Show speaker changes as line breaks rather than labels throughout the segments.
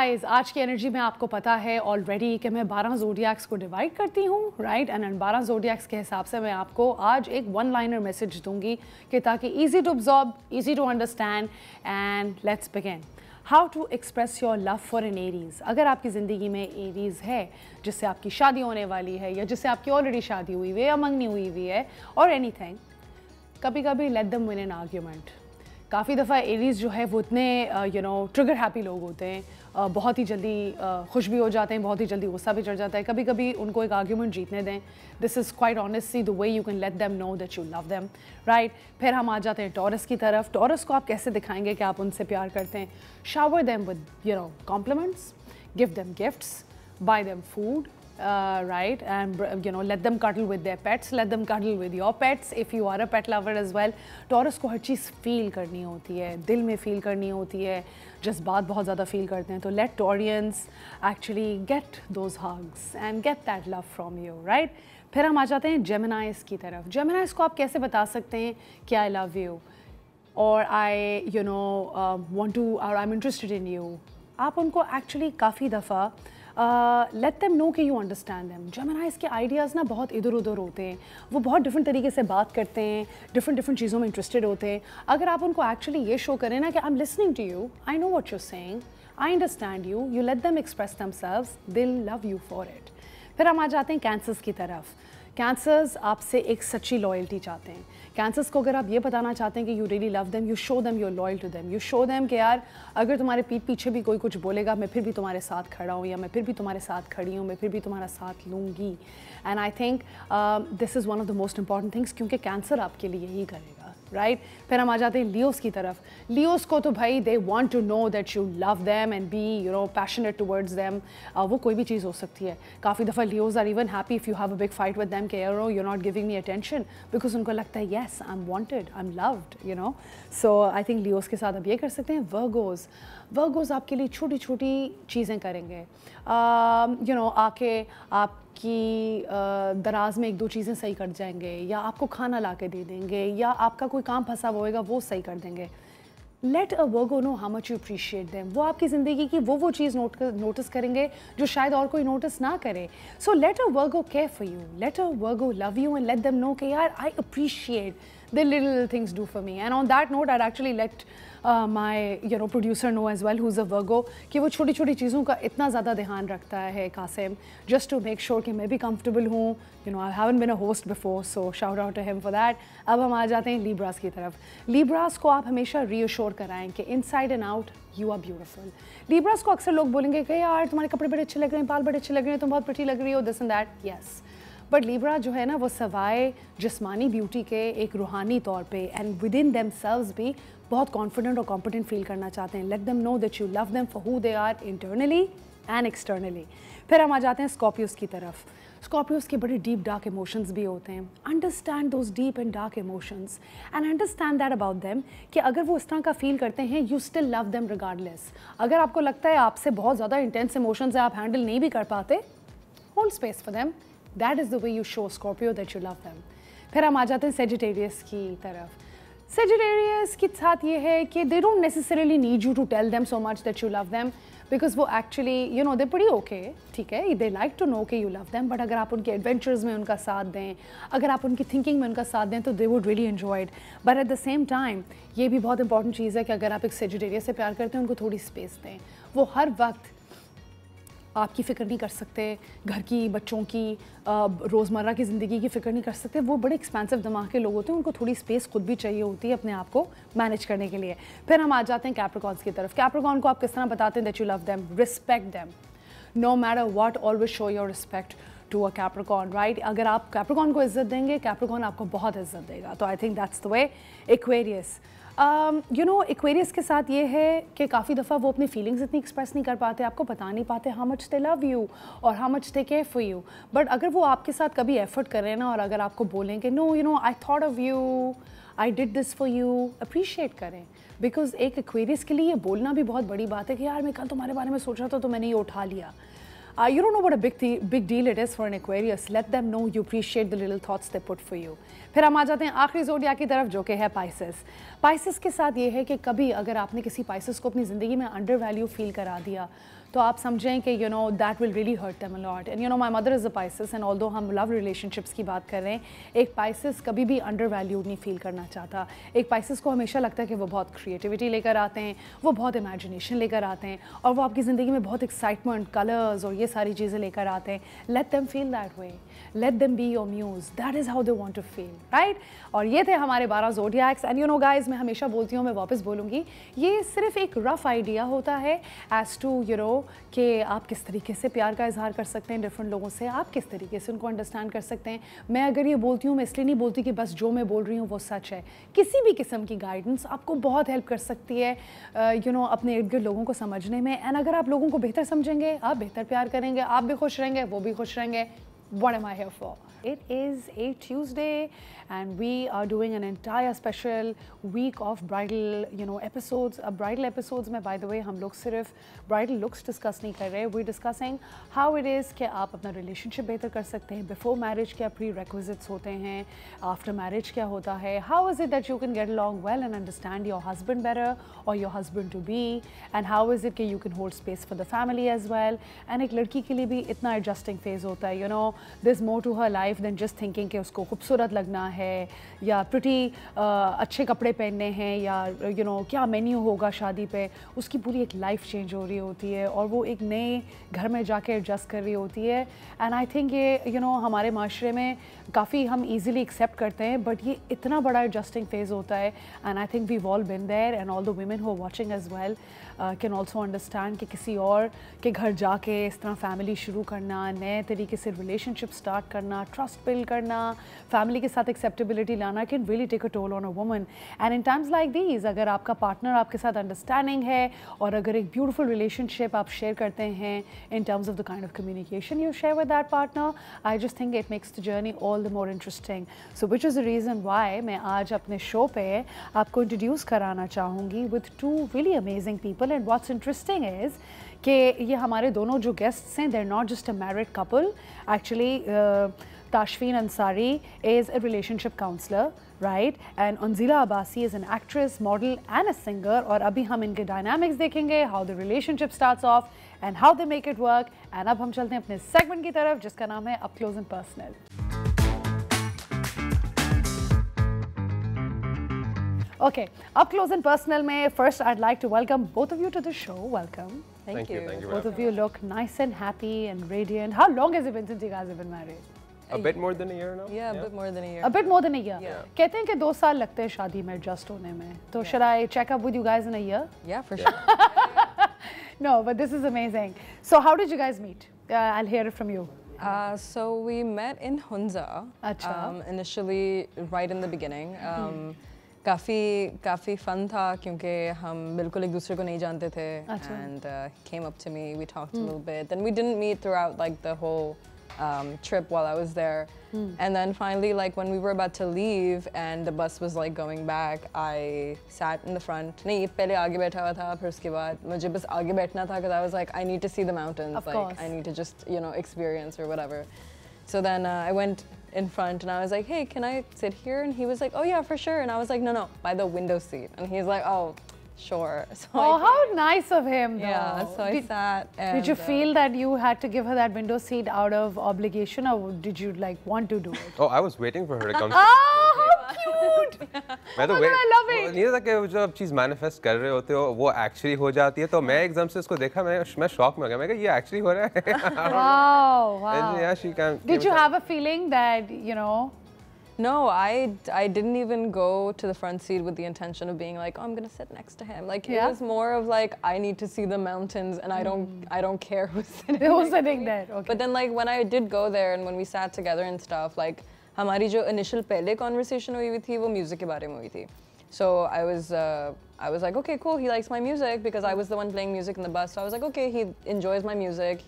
Guys, आज की energy में आपको पता है ऑलरेडी कि मैं 12 ज़ोडिएक्स को डिवाइड करती हूँ, राइट। एंड इन 12 ज़ोडिएक्स के हिसाब से मैं आपको आज एक वन लाइनर मैसेज दूंगी कि ताकि easy to absorb, easy to understand and let's begin. How to express your love for an Aries. अगर आपकी ज़िंदगी में एरीज़ है जिससे आपकी शादी होने वाली है या जिससे आपकी ऑलरेडी शादी हुई हुई है या मंगनी हुई हुई है और एनीथिंग, कभी कभी let them win an argument. काफ़ी दफ़ा एरीज़ जो है वो इतने ट्रिगर हैप्पी लोग होते हैं, बहुत ही जल्दी खुश भी हो जाते हैं, बहुत ही जल्दी गुस्सा भी चढ़ जाता है। कभी कभी उनको एक आर्ग्यूमेंट जीतने दें। This is quite honestly the way you can let them know that you love them, right. फिर हम आ जाते हैं टॉरस की तरफ। टॉरस को आप कैसे दिखाएंगे कि आप उनसे प्यार करते हैं? Shower them with compliments, give them gifts, buy them food, right, and let them cuddle with their pets, let them cuddle with your pets if you are a pet lover as well. Taurus को हर चीज़ feel करनी होती है, दिल में feel करनी होती है, जज्बात बहुत ज़्यादा फील करते हैं। तो let Taurians actually get those hugs and get that love from you, right? फिर हम आ जाते हैं जेमिनाइज की तरफ। जेमिनाइज को आप कैसे बता सकते हैं कि आई लव यू और आई want to or I'm interested in you? आप उनको एक्चुअली काफ़ी दफ़ा लेट देम नो कि यू अंडरस्टैंड देम। जेमिनाइज़ के आइडियाज़ ना बहुत इधर उधर होते हैं, वो बहुत डिफरेंट तरीके से बात करते हैं, डिफरेंट चीज़ों में इंटरेस्टेड होते हैं। अगर आप उनको एक्चुअली ये शो करें ना कि I am listening to you, I know what you saying, I understand you, you let them express themselves, they will love you for it. फिर हम आ जाते हैं कैंसर्स की तरफ। कैंसर्स आपसे एक सच्ची लॉयल्टी चाहते हैं। कैंसर्स को अगर आप ये बताना चाहते हैं कि you really love them, you show them your loyal to them, you show them कि यार अगर तुम्हारे पीठ पीछे भी कोई कुछ बोलेगा मैं फिर भी तुम्हारे साथ खड़ा हूँ, या मैं फिर भी तुम्हारे साथ खड़ी हूँ, मैं फिर भी तुम्हारा साथ लूँगी। And I think this is one of the most important things, क्योंकि कैंसर आपके लिए यही करेगा, राइट। फिर हम आ जाते हैं लियोस की तरफ। लियोस को तो भाई they want to know that you love them and be passionate towards them. वो कोई भी चीज़ हो सकती है। काफ़ी दफ़ा Leos are even happy if you have a big fight with them कि you're not giving me attention, because उनको लगता है yes I am wanted, I am loved, so I think Leos के साथ आप ये कर सकते हैं। वर्गोज आपके लिए छोटी छोटी चीज़ें करेंगे, आके आपकी दराज में एक दो चीज़ें सही कर जाएंगे, या आपको खाना ला के दे देंगे, या आपका कोई काम फंसा हुआ होगा वो सही कर देंगे। Let a Virgo know how much you appreciate them. वो आपकी ज़िंदगी की वो चीज़ नोटिस करेंगे जो शायद और कोई नोटिस ना करे। So let a Virgo care for you, let a Virgo love you and let them know कि यार I appreciate the little things do for me. And on that note, I'd actually let my producer know as well, who's a Virgo, कि वो छोटी छोटी चीज़ों का इतना ज़्यादा ध्यान रखता है Qasim, just to make sure कि मैं भी comfortable हूँ। I haven't been a host before, so shout out to him for that. अब हम आ जाते हैं लीब्रास की तरफ। लीब्रास को आप हमेशा reassure कराएं कि inside and out you are beautiful. लीब्रास को अक्सर लोग बोलेंगे कि यार तुम्हारे कपड़े बड़े अच्छे लग रहे हैं, बाल बड़े अच्छे लग रहे हैं, तुम बहुत pretty लग रही हो, this and that. Yes. But Libra जो है ना वो सवाए जिस्मानी ब्यूटी के एक रूहानी तौर पे एंड विद इन देमसेल्व्स भी बहुत कॉन्फिडेंट और कॉम्पिटेंट फील करना चाहते हैं। Let them know that you love them for who they are internally and externally. फिर हम आ जाते हैं स्कॉर्पियोस की तरफ। स्कॉर्पियोस के बड़े डीप डार्क इमोशंस भी होते हैं। Understand those deep and dark emotions and understand that about them कि अगर वो इस तरह का फील करते हैं you still love them regardless. अगर आपको लगता है आपसे बहुत ज़्यादा इंटेंस इमोशंस है, आप हैंडल नहीं भी कर पाते, hold space for them. That is the way you show Scorpio that you love them. फिर हम आ जाते हैं सेजिटेरियस की तरफ। सेजिटेरियस के साथ ये है कि they don't necessarily need you to tell them so much that you love them, because वो actually they're pretty okay, ठीक है, they like to know कि you love them, but अगर आप उनके adventures में उनका साथ दें, अगर आप उनकी thinking में उनका साथ दें तो they would really enjoy it. But at the same time ये भी बहुत important चीज़ है कि अगर आप एक सेजिटेरियस से प्यार करते हैं उनको थोड़ी स्पेस दें। वो हर वक्त आपकी फ़िक्र नहीं कर सकते, घर की, बच्चों की, रोज़मर्रा की ज़िंदगी की फ़िक्र नहीं कर सकते। वो बड़े एक्सपेंसिव दिमाग के लोग होते हैं, उनको थोड़ी स्पेस खुद भी चाहिए होती है अपने आप को मैनेज करने के लिए। फिर हम आ जाते हैं कैप्रिकॉर्न्स की तरफ। कैप्रिकॉर्न को आप किस तरह बताते हैं that you love them? Respect them, no matter what, always show your respect to a Capricorn, right. अगर आप कैप्रिकॉर्न को इज्जत देंगे, कैप्रिकॉर्न आपको बहुत इज्जत देगा। तो I think that's the way. Aquarius, Aquarius के साथ ये है कि काफ़ी दफ़ा वो अपनी फीलिंग्स इतनी एक्सप्रेस नहीं कर पाते, आपको बता नहीं पाते how much they love you और how much they care for you. But अगर वो आपके साथ कभी एफर्ट करें ना और अगर आपको बोलें कि no I thought of you, I did this for you, appreciate करें। बिकॉज एक एक्वेरियस के लिए ये बोलना भी बहुत बड़ी बात है कि यार मैं कल तुम्हारे बारे में सोच रहा था तो मैंने ये उठा लिया। You don't know what a big deal it is for an Aquarius. Let them know you appreciate the little thoughts they put for you. फिर हम आ जाते हैं आखिरी ज़ोडियाक की तरफ जो कि है पाइसेस। पाइसेस के साथ ये है कि कभी अगर आपने किसी पाइसेस को अपनी ज़िंदगी में अंडर वैल्यू फील करा दिया तो आप समझें कि you know that will really hurt them a lot. And you know my mother is a Pisces, and although हम लव रिलेशनशिप्स की बात कर रहे हैं, एक पाइसिस कभी भी अंडर वैल्यूड नहीं फील करना चाहता। एक पाइसिस को हमेशा लगता है कि वो बहुत क्रिएटिविटी लेकर आते हैं, वो बहुत इमेजिनेशन लेकर आते हैं, और वो आपकी ज़िंदगी में बहुत एक्साइटमेंट, कलर्स और ये सारी चीज़ें लेकर आते हैं। Let them feel that way, let them be your muse, that is how they want to feel, right. और ये थे हमारे 12 zodiacs. And you know guys, मैं हमेशा बोलती हूँ, मैं वापस बोलूँगी, ये सिर्फ एक रफ़ आइडिया होता है एज़ टू यू नो कि आप किस तरीके से प्यार का इजहार कर सकते हैं डिफरेंट लोगों से, आप किस तरीके से उनको अंडरस्टैंड कर सकते हैं। मैं अगर ये बोलती हूँ, मैं इसलिए नहीं बोलती कि बस जो मैं बोल रही हूँ वो सच है। किसी भी किस्म की गाइडेंस आपको बहुत हेल्प कर सकती है यू नो अपने इर्द गिर्द लोगों को समझने में। एंड अगर आप लोगों को बेहतर समझेंगे, आप बेहतर प्यार करेंगे, आप भी खुश रहेंगे, वो भी खुश रहेंगे। What am I here for? It is a Tuesday and we are doing an entire special week of bridal, you know, episodes. Bridal episodes में by the way हम लोग सिर्फ bridal looks discuss नहीं कर रहे, we're discussing how it is कि आप अपना relationship बेहतर कर सकते हैं। Before marriage क्या prerequisites होते हैं, after marriage क्या होता है, how is it that you can get along well and understand your husband better or your husband to be, and how is it कि you can hold space for the family as well। and एक लड़की के लिए भी इतना adjusting phase होता है, you know, there's more to her life than just thinking कि उसको खूबसूरत लगना है या pretty अच्छे कपड़े पहनने हैं या you know क्या मेन्यू होगा शादी पे। उसकी पूरी एक लाइफ चेंज हो रही होती है और वो एक नए घर में जाके एडजस्ट कर रही होती है। एंड आई थिंक ये you know हमारे माशरे में काफ़ी हम ईजिली एक्सेप्ट करते हैं, बट ये इतना बड़ा एडजस्टिंग फेज़ होता है। And I think we've all been there, and all the women who are watching as well can also understand कि किसी और के घर जाके इस तरह फैमिली शुरू करना, नए तरीके से रिलेशनशिप स्टार्ट करना, ट्रस्ट बिल्ड करना, फैमिली के साथ एक्सेप्टेबिलिटी लाना can really take a toll on a woman. And in times like these, अगर आपका पार्टनर आपके साथ अंडरस्टैंडिंग है और अगर एक ब्यूटीफुल रिलेशनशिप आप शेयर करते हैं in terms of the kind of communication you share with that partner, I just think it makes the journey all the more interesting. So which is the reason why मैं आज अपने show पे आपको introduce कराना चाहूँगी with two really amazing people. And what's interesting is कि ये हमारे दोनों जो गेस्ट्स हैं, they're not just a married couple. Actually, Tashfeen Ansari is a relationship counselor, right? And Anzila Abbasi is an actress, model and a singer. और अभी हम इनके dynamics देखेंगे, how the relationship starts off and how they make it work. And अब हम चलते हैं अपने segment की तरफ जिसका नाम है Up Close and Personal. Okay, Up Close and Personal में first I'd like to welcome both of you to the show. Welcome.
Thank you.
Both of you look nice and happy and radiant. How long has it been since you guys have been married?
A bit more than a year now.
Yeah, a bit more than a year.
A bit more than a year.
Yeah.
कहते हैं कि 2 साल लगते हैं शादी में adjust होने में. तो should I check up with you guys in a year?
Yeah, for sure.
No, but this is amazing. So how did you guys meet? I'll hear it from you.
So we met in Hunza.
अच्छा.
Initially, right in the beginning. काफ़ी fun था क्योंकि हम बिल्कुल एक दूसरे को नहीं जानते थे.
अच्छा.
And he came up to me, we talked a little bit. Then we didn't meet throughout like the whole trip while I was there. And then finally, like when we were about to leave and the bus was like going back, I sat in the front. नहीं, पहले आगे बैठा हुआ था, फिर उसके बाद मुझे बस आगे बैठना था because I was like, I need to see the mountains.
Of
like
course.
I need to just, you know, experience or whatever. So then I went in front and I was like, hey, can I sit here? And he was like, oh yeah, for sure. And I was like, no, by the window seat. And he's like, oh, sure. So
Oh, how nice of him, though.
yeah, so I sat. And,
Did you feel that you had to give her that window seat out of obligation, or did you like want to do it?
Oh, I was waiting for her to come.
Oh, how cute!
मैं तो
Oh my God, I love it.
नहीं था कि जो आप चीज़ manifest कर रहे होते हो वो एक्चुअली हो जाती है, तो मैं एकदम से उसको देखा, मैं शॉक में हो गया, मैं कहा ये एक्चुअली हो रहा है.
Wow, wow.
And yeah, she came.
Did you have a feeling that, you know?
No, I didn't even go to the front seat with the intention of being like, oh, I'm gonna sit next to him. Like
Yeah.
it was more of like, I need to see the mountains, and I don't care who's sitting.
They were
next to
sitting
me.
there, okay.
But then like when I did go there and when we sat together and stuff, like हमारी जो initial पहले conversation हुई थी वो music के बारे में हुई थी. So I was like, okay, cool. He likes my music because I was the one playing music in the bus. So I was like, okay, he enjoys my music.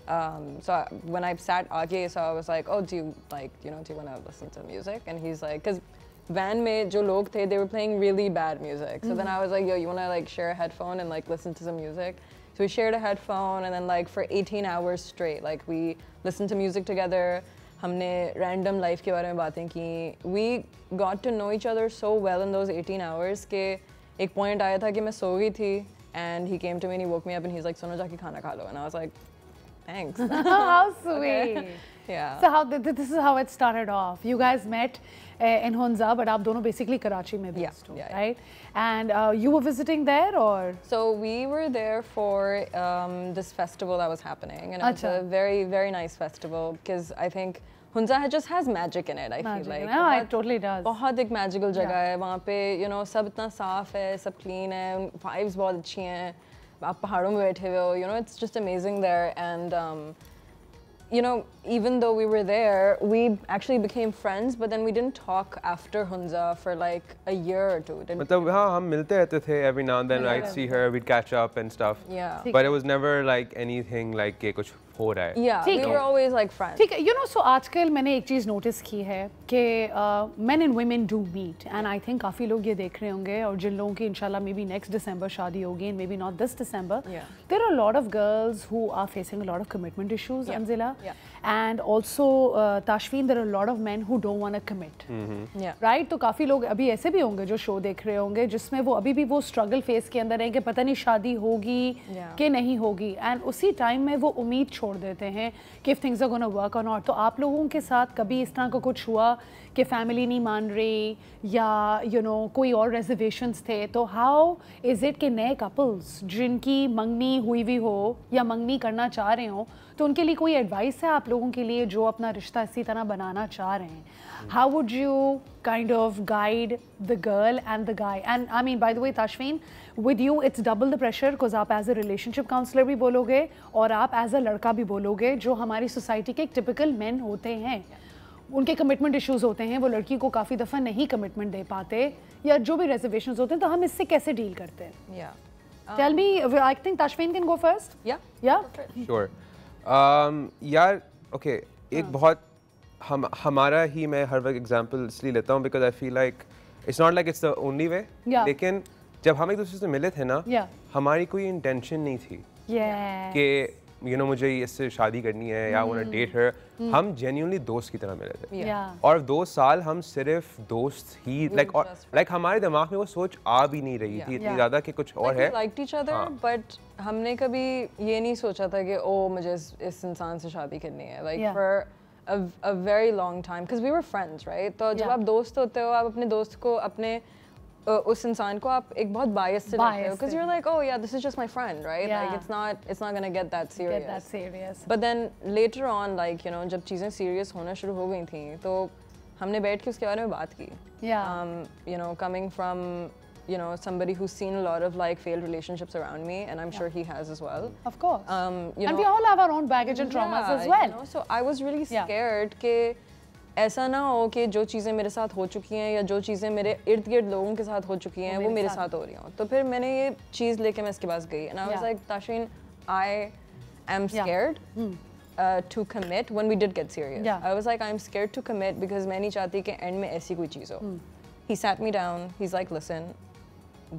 When I sat आगे, so I was like, oh, do you want to listen to music? And he's like, because van में जो लोग थे, they were playing really bad music. So then I was like, yo, you want to like share a headphone and like listen to some music? So we shared a headphone, and then like for 18 hours straight, like we listened to music together. हमने random life के बारे में बातें की. We got to know each other so well in those 18 hours कि एक point आया था कि मैं सो गई थी and he came to me and he woke me up and he's like, "Sono jaake khana kha lo," and I was like, "Thanks."
How sweet.
Yeah.
So this is how it started off. You guys met in Hunza, but आप दोनों basically Karachi में based हो, right? And you were visiting there, or?
So we were there for this festival that was happening, and it was a very, very nice festival because I think Hunza just has magic in it. I feel like.
No, it totally does.
बहुत एक magical जगह है वहाँ पे, you know, सब इतना साफ है, सब clean है, vibes बहुत अच्छी हैं, आप पहाड़ों में बैठे हुए हो, you know, it's just amazing there, and you know, even though we were there, we actually became friends, but then we didn't talk after Hunza for like a year or two.
मतलब हाँ हम मिलते रहते थे every now and then. I'd see her, we'd catch up and stuff.
Yeah.
But it was never like anything like कि कुछ हो रहा है.
Yeah, we were always like friends.
ठीक है, you know, so आजकल मैंने एक चीज़ notice की है कि men and women do meet, and I think काफ़ी लोग ये देख रहे होंगे, और जिन लोगों की इंशाल्लाह maybe next December शादी होगी, and maybe not this December.
Yeah.
There are a lot of girls who are facing a lot of commitment issues, Anzila.
Yeah.
And also Tashfeen, there are a lot of men who don't want to commit.
Yeah.
Right? तो काफ़ी लोग अभी ऐसे भी होंगे जो show देख रहे होंगे जिसमें वो अभी भी वो स्ट्रगल फेस के अंदर हैं कि पता नहीं शादी होगी कि नहीं होगी, एंड उसी टाइम में वो उम्मीद छोड़ देते हैं कि if things are gonna work और नॉट. तो आप लोगों के साथ कभी इस तरह का कुछ हुआ कि फैमिली नहीं मान रही या you know कोई और रिजर्वेशंस थे? तो हाउ इज़ इट कि नए कपल्स जिनकी मंगनी हुई भी हो या मंगनी करना चाह रहे हो, तो उनके लिए कोई एडवाइस है आप लोगों के लिए जो अपना रिश्ता इसी तरह बनाना चाह रहे हैं? How would you kind of guide the girl and the guy? And I mean, by the way, Tashfeen, with you it's double the pressure because आप as a relationship counselor भी बोलोगे और आप as a लड़का भी बोलोगे, जो हमारी सोसाइटी के एक टिपिकल men होते हैं. उनके कमिटमेंट इश्यूज होते हैं, वो लड़की को काफ़ी दफ़ा नहीं कमिटमेंट दे पाते या जो भी रिजर्वेशंस होते हैं, तो हम इससे कैसे डील करते हैं?
Yeah.
Tell me, I think Tashfeen can go first.
Yeah.
Yeah.
Sure. यार okay, एक बहुत हमारा ही मैं हर वक्त एग्जांपल इसलिए लेता हूँ because I feel like it's not like it's the only way.
Yeah.
लेकिन जब हम एक दूसरे से मिले थे ना,
Yeah.
हमारी कोई इंटेंशन नहीं थी
Yeah.
कि you know मुझे इससे शादी करनी है या wanna date her. हम genuinely दोस्त की तरह मिले थे.
Yeah.
और 2 साल हम सिर्फ दोस्त ही
were
like और
just
like हमारे दिमाग में वो सोच आ भी नहीं रही थी इतनी ज़्यादा कि कुछ और
Like
है.
we liked each other, but हमने कभी ये नहीं सोचा था कि ओ मुझे इस इंसान से शादी करनी है. Like
Yeah.
for a very long time, because we were friends, right? तो जब
Yeah.
आप दोस्त होते हो, आप अपने दोस्त को अपने उस इंसान को आप एक बहुत bias से लेते हो, because you're like, oh yeah, this is just my friend, right?
Yeah.
Like it's not gonna get that serious.
Get that serious.
But then later on, like you know, जब चीज़ें serious होना शुरू हो गई थी, तो हमने बैठ के उसके बारे में बात की.
Yeah.
You know, coming from you know somebody who's seen a lot of like failed relationships around me, and I'm sure he has as well.
Of course.
You
and
know,
we all have our own baggage and traumas as well.
You know, so I was really
Yeah.
scared कि ऐसा ना हो कि जो चीज़ें मेरे साथ हो चुकी हैं या जो चीज़ें मेरे इर्द गिर्द लोगों के साथ हो चुकी हैं वो मेरे साथ हो रही हों. तो फिर मैंने ये चीज़ लेके मैं इसके पास गई, and I was
Yeah.
like, Tashfeen, I am scared to commit when we did get serious.
Yeah.
I was like, I'm scared to commit because मैं नहीं चाहती कि end में ऐसी कोई चीज़ हो. He sat me down. He's like, listen,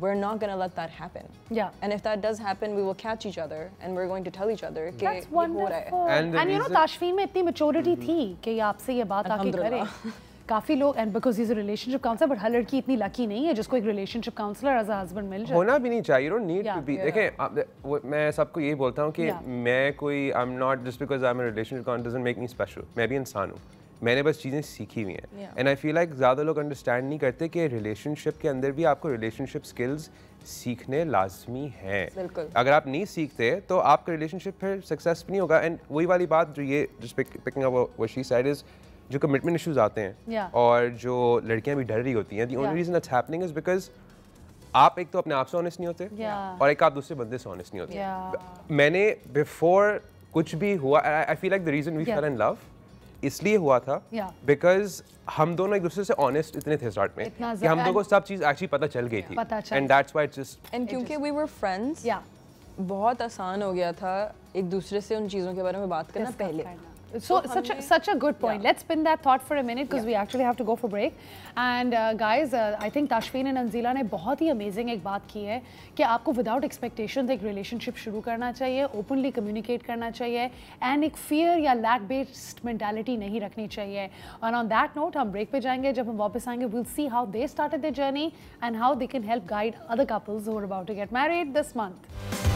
we're not gonna let that happen.
Yeah.
And if that does happen, we will catch each other and we're going to tell each other कि
That's
ये हो रहा है.
wonderful.
And the
And you know,
reason-
Tashfeen में इतनी maturity थी कि ये आपसे ये बात आके करे.
अल्हम्दुलिल्लाह.
काफ़ी लोग, and because he's a relationship counselor, but हर लड़की इतनी lucky नहीं है जिसको एक relationship counselor as a husband मिल जाए.
होना भी नहीं चाहिए. You don't need
Yeah.
to be. देखें, मैं सबको यही बोलता हूँ कि मैं कोई I'm not just because I'm a relationship counselor doesn't make me special. मैं भी इंसान हूँ. मैंने बस चीज़ें सीखी हुई हैं.
Yeah.
And I feel like ज़्यादा लोग understand नहीं करते कि relationship के अंदर भी आपको relationship skills सीखने लाजमी हैं.
बिल्कुल.
अगर आप नहीं सीखते तो आपका relationship फिर success नहीं होगा. And वही वाली बात जो ये just picking up what she said is जो commitment issues आते हैं
Yeah.
और जो लड़कियां भी डर रही होती हैं, the only
Yeah.
reason that's happening is because आप एक तो अपने आप से ऑनेस्ट नहीं होते
Yeah.
और एक आप दूसरे बंदे से ऑनेस्ट नहीं होते.
Yeah.
मैंने बिफोर कुछ भी हुआ, I feel like the reason we
Yeah.
Fell in love इसलिए हुआ था
Yeah.
बिकॉज हम दोनों एक दूसरे से ऑनेस्ट इतने थे स्टार्ट में
इतना
कि हम
ज़्यादा-
दोनों को सब चीज़ एक्चुअली पता चल गई थी.
पता चल
and that's why it's just
And क्योंकि we were friends,
Yeah.
बहुत आसान हो गया था एक दूसरे से उन चीज़ों के बारे में बात करना
Discuss
पहले.
करना. So such a good point. Let's spin that thought for a minute because we actually have to go for break. And guys, I think Tashfeen and Anzila ने बहुत ही amazing एक बात की है कि आपको without expectations एक relationship शुरू करना चाहिए, openly communicate करना चाहिए, and एक fear या lack based mentality नहीं रखनी चाहिए. And on that note, हम break पे जाएंगे. जब हम वापस आएंगे, we'll see how they started their journey and how they can help guide other couples who are about to get married this month.